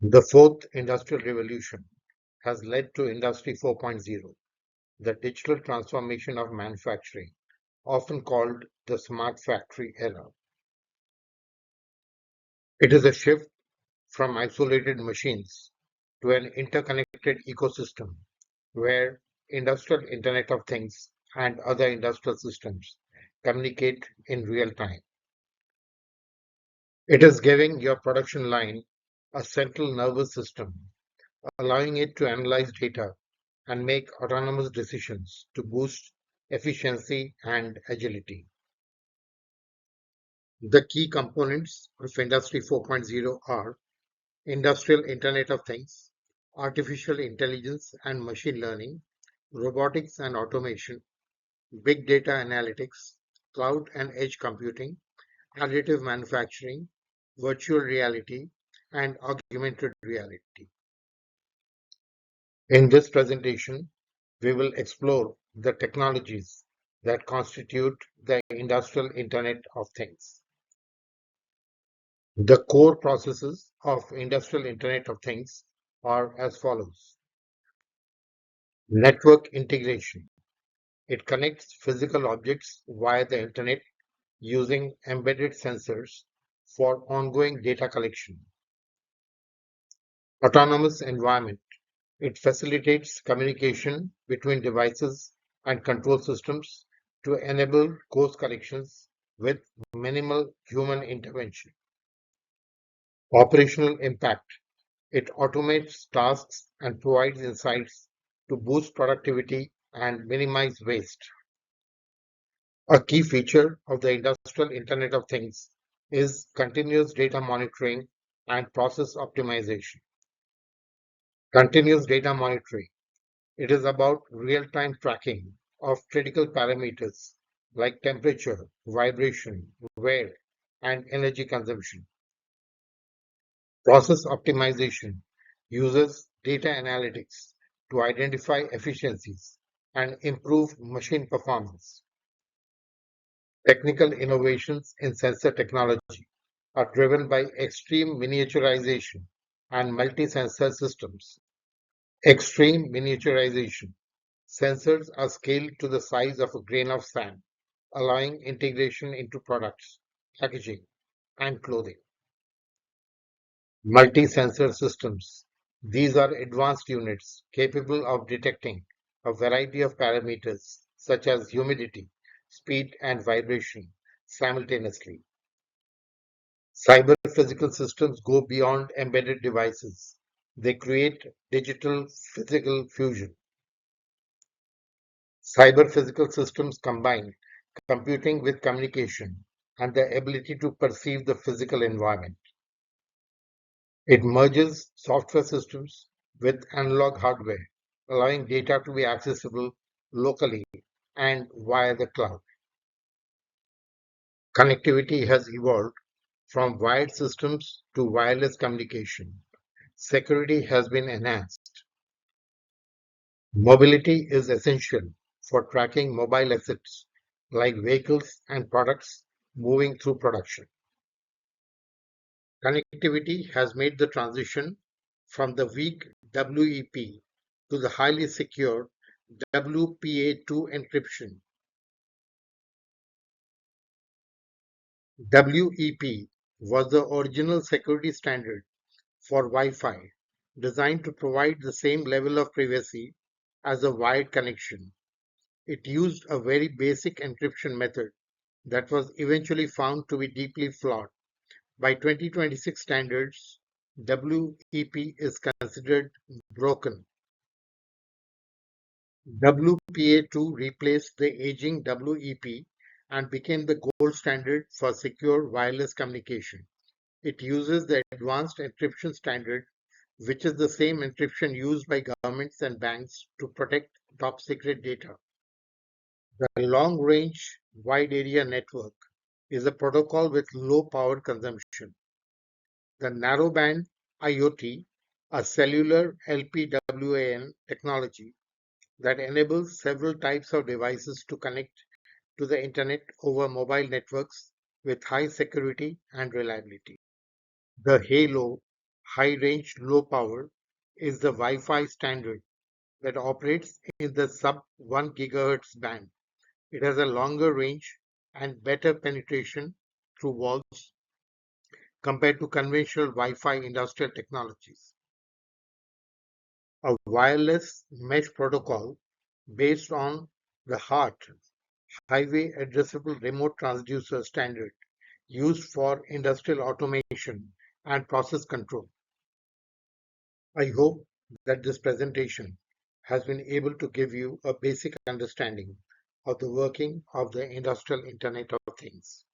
The fourth industrial revolution has led to Industry 4.0, the digital transformation of manufacturing, often called the smart factory era. It is a shift from isolated machines to an interconnected ecosystem where industrial Internet of Things and other industrial systems communicate in real time. It is giving your production line a central nervous system, allowing it to analyze data and make autonomous decisions to boost efficiency and agility. The key components of Industry 4.0 are Industrial Internet of Things, artificial intelligence and machine learning, robotics and automation, big data analytics, cloud and edge computing, additive manufacturing, virtual reality, and augmented reality. In this presentation, we will explore the technologies that constitute the industrial Internet of Things. The core processes of industrial Internet of Things are as follows. Network integration. It connects physical objects via the Internet using embedded sensors for ongoing data collection. Autonomous environment. It facilitates communication between devices and control systems to enable course corrections with minimal human intervention. Operational impact. It automates tasks and provides insights to boost productivity and minimize waste. A key feature of the industrial Internet of Things is continuous data monitoring and process optimization. Continuous data monitoring. It is about real-time tracking of critical parameters like temperature, vibration, wear, and energy consumption. Process optimization uses data analytics to identify efficiencies and improve machine performance. Technical innovations in sensor technology are driven by extreme miniaturization and multi-sensor systems. Extreme miniaturization. Sensors are scaled to the size of a grain of sand, allowing integration into products, packaging, and clothing. Multi-sensor systems. These are advanced units capable of detecting a variety of parameters such as humidity, speed, and vibration simultaneously. Cyber physical systems go beyond embedded devices. They create digital physical fusion. Cyber physical systems combine computing with communication and the ability to perceive the physical environment. It merges software systems with analog hardware, allowing data to be accessible locally and via the cloud. Connectivity has evolved from wired systems to wireless communication. Security has been enhanced. Mobility is essential for tracking mobile assets like vehicles and products moving through production. Connectivity has made the transition from the weak WEP to the highly secure WPA2 encryption. WEP was the original security standard for Wi-Fi, designed to provide the same level of privacy as a wired connection. It used a very basic encryption method that was eventually found to be deeply flawed. By 2026 standards, WEP is considered broken. WPA2 replaced the aging WEP and became the gold standard for secure wireless communication. It uses the advanced encryption standard, which is the same encryption used by governments and banks to protect top secret data. The long range wide area network is a protocol with low power consumption. The narrowband IoT, a cellular LPWAN technology that enables several types of devices to connect to the internet over mobile networks with high security and reliability. The Halo high range, low power is the Wi-Fi standard that operates in the sub 1 gigahertz band. It has a longer range and better penetration through walls compared to conventional Wi-Fi industrial technologies. A wireless mesh protocol based on the HART Highway Addressable Remote Transducer standard used for industrial automation and process control. I hope that this presentation has been able to give you a basic understanding of the working of the industrial Internet of Things.